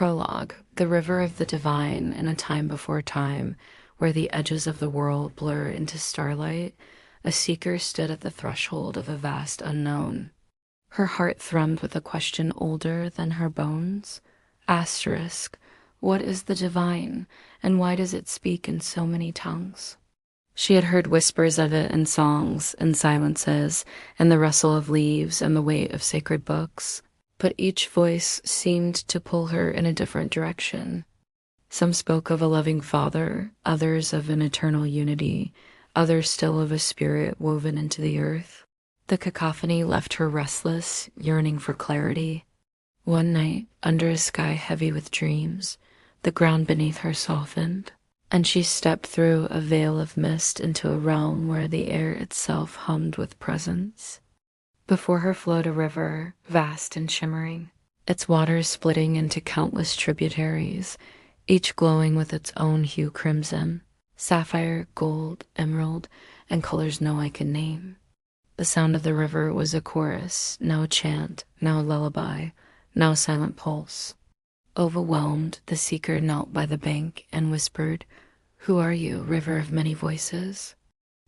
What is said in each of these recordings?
Prologue, the river of the divine in a time before time, where the edges of the world blur into starlight, a seeker stood at the threshold of a vast unknown. Her heart thrummed with a question older than her bones. Asterisk, what is the divine, and why does it speak in so many tongues? She had heard whispers of it in songs, in silences, in the rustle of leaves and the weight of sacred books. But each voice seemed to pull her in a different direction. Some spoke of a loving father, others of an eternal unity, others still of a spirit woven into the earth. The cacophony left her restless, yearning for clarity. One night, under a sky heavy with dreams, the ground beneath her softened, and she stepped through a veil of mist into a realm where the air itself hummed with presence. Before her flowed a river, vast and shimmering, its waters splitting into countless tributaries, each glowing with its own hue crimson, sapphire, gold, emerald, and colors no eye can name. The sound of the river was a chorus, now chant, now lullaby, now silent pulse. Overwhelmed, the seeker knelt by the bank and whispered, "Who are you, river of many voices?"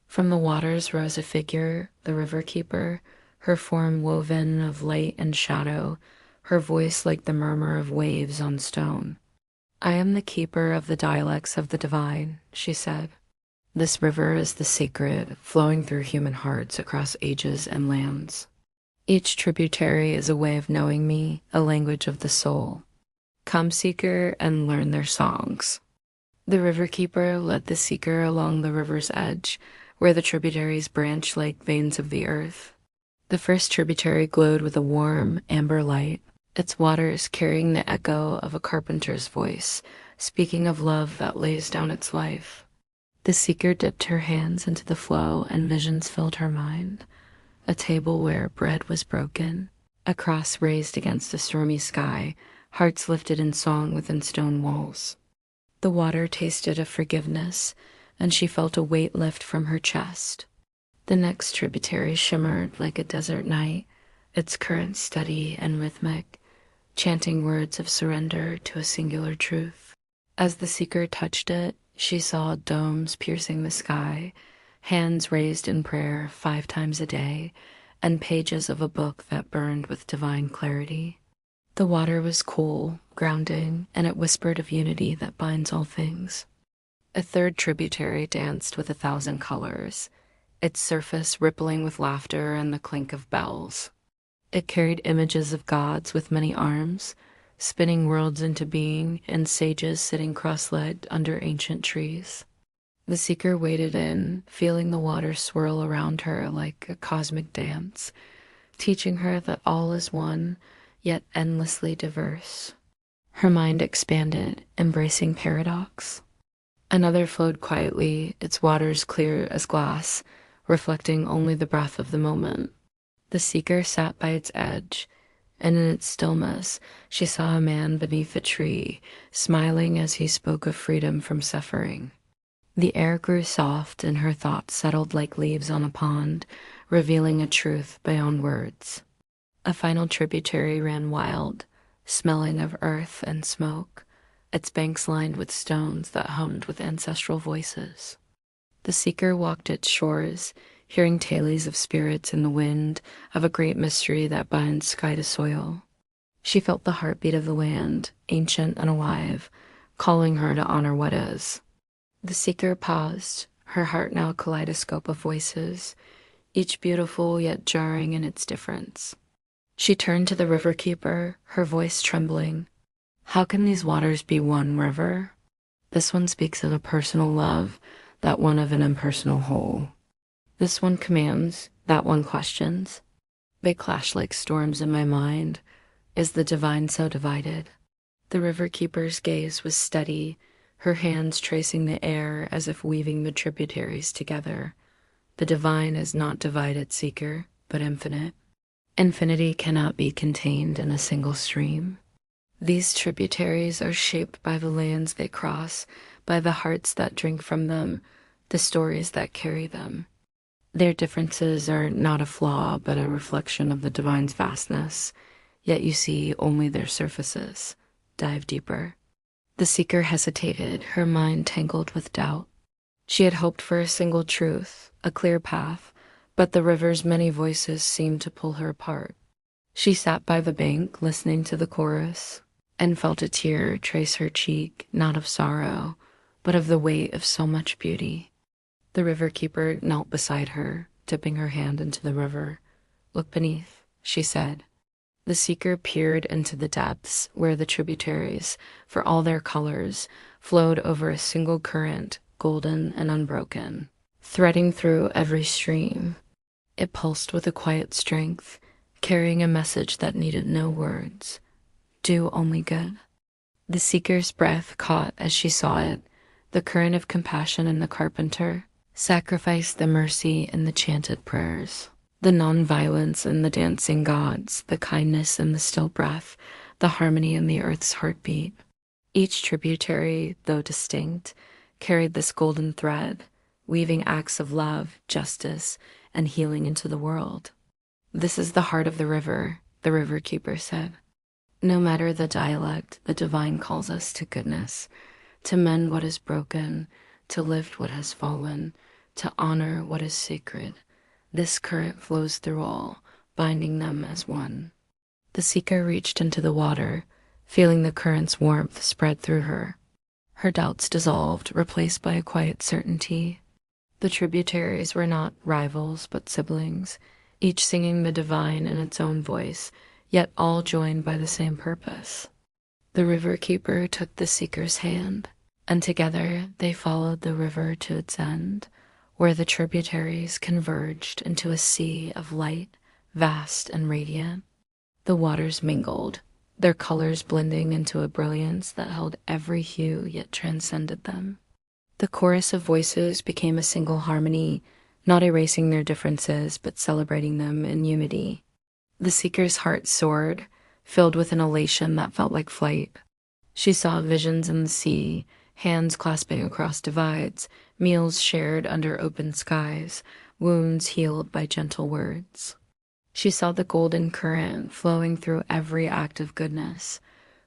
From the waters rose a figure, the river keeper, her form woven of light and shadow, her voice like the murmur of waves on stone. "I am the keeper of the dialects of the divine," she said. "This river is the sacred, flowing through human hearts across ages and lands. Each tributary is a way of knowing me, a language of the soul. Come, seeker, and learn their songs." The river keeper led the seeker along the river's edge, where the tributaries branch like veins of the earth. The first tributary glowed with a warm, amber light, its waters carrying the echo of a carpenter's voice, speaking of love that lays down its life. The seeker dipped her hands into the flow, and visions filled her mind. A table where bread was broken, a cross raised against a stormy sky, hearts lifted in song within stone walls. The water tasted of forgiveness, and she felt a weight lift from her chest. The next tributary shimmered like a desert night, its current steady and rhythmic, chanting words of surrender to a singular truth. As the seeker touched it, she saw domes piercing the sky, hands raised in prayer 5 times a day, and pages of a book that burned with divine clarity. The water was cool, grounding, and it whispered of unity that binds all things. A third tributary danced with 1,000 colors, its surface rippling with laughter and the clink of bells. It carried images of gods with many arms, spinning worlds into being, and sages sitting cross-legged under ancient trees. The seeker waded in, feeling the water swirl around her like a cosmic dance, teaching her that all is one, yet endlessly diverse. Her mind expanded, embracing paradox. Another flowed quietly, its waters clear as glass, reflecting only the breath of the moment. The seeker sat by its edge, and in its stillness she saw a man beneath a tree, smiling as he spoke of freedom from suffering. The air grew soft, and her thoughts settled like leaves on a pond, revealing a truth beyond words. A final tributary ran wild, smelling of earth and smoke, its banks lined with stones that hummed with ancestral voices. The seeker walked its shores, hearing tales of spirits in the wind, of a great mystery that binds sky to soil. She felt the heartbeat of the land, ancient and alive, calling her to honor what is. The seeker paused, her heart now a kaleidoscope of voices, each beautiful yet jarring in its difference. She turned to the river keeper, her voice trembling. "How can these waters be one river? This one speaks of a personal love, that one of an impersonal whole. This one commands, that one questions. They clash like storms in my mind. Is the divine so divided?" The river keeper's gaze was steady, her hands tracing the air as if weaving the tributaries together. The divine is not divided, seeker, but infinite. Infinity cannot be contained in a single stream. These tributaries are shaped by the lands they cross, by the hearts that drink from them, the stories that carry them. Their differences are not a flaw, but a reflection of the divine's vastness, yet you see only their surfaces. dive deeper. The seeker hesitated, her mind tangled with doubt. She had hoped for a single truth, a clear path, but the river's many voices seemed to pull her apart. She sat by the bank, listening to the chorus, and felt a tear trace her cheek, not of sorrow, but of the weight of so much beauty. The river keeper knelt beside her, dipping her hand into the river. "Look beneath," she said. The seeker peered into the depths where the tributaries, for all their colors, flowed over a single current, golden and unbroken, threading through every stream. It pulsed with a quiet strength, carrying a message that needed no words. Do only good. The seeker's breath caught as she saw it, the current of compassion in the carpenter, sacrificed the mercy in the chanted prayers, the non-violence in the dancing gods, the kindness in the still breath, the harmony in the earth's heartbeat. Each tributary, though distinct, carried this golden thread, weaving acts of love, justice, and healing into the world. "This is the heart of the river keeper said. "No matter the dialect, the divine calls us to goodness, to mend what is broken, to lift what has fallen, to honor what is sacred. This current flows through all, binding them as one." The seeker reached into the water, feeling the current's warmth spread through her. Her doubts dissolved, replaced by a quiet certainty. The tributaries were not rivals, but siblings, each singing the divine in its own voice, yet all joined by the same purpose. The river keeper took the seeker's hand, and together they followed the river to its end, where the tributaries converged into a sea of light, vast and radiant. The waters mingled, their colors blending into a brilliance that held every hue yet transcended them. The chorus of voices became a single harmony, not erasing their differences, but celebrating them in unity. The seeker's heart soared, filled with an elation that felt like flight. She saw visions in the sea, hands clasping across divides, meals shared under open skies, wounds healed by gentle words. She saw the golden current flowing through every act of goodness,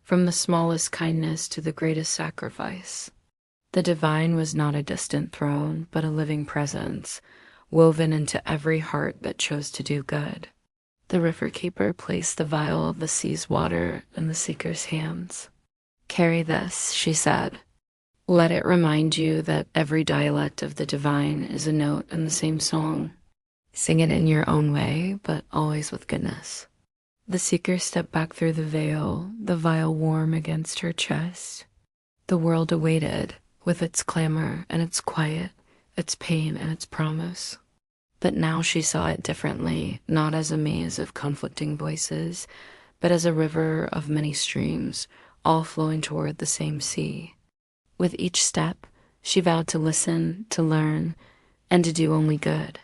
from the smallest kindness to the greatest sacrifice. The divine was not a distant throne, but a living presence, woven into every heart that chose to do good. The river keeper placed the vial of the sea's water in the seeker's hands. "Carry this," she said. "Let it remind you that every dialect of the divine is a note in the same song. Sing it in your own way, but always with goodness." The seeker stepped back through the veil, the vial warm against her chest. The world awaited, with its clamor and its quiet, its pain and its promise. But now she saw it differently, not as a maze of conflicting voices, but as a river of many streams, all flowing toward the same sea. With each step, she vowed to listen, to learn, and to do only good.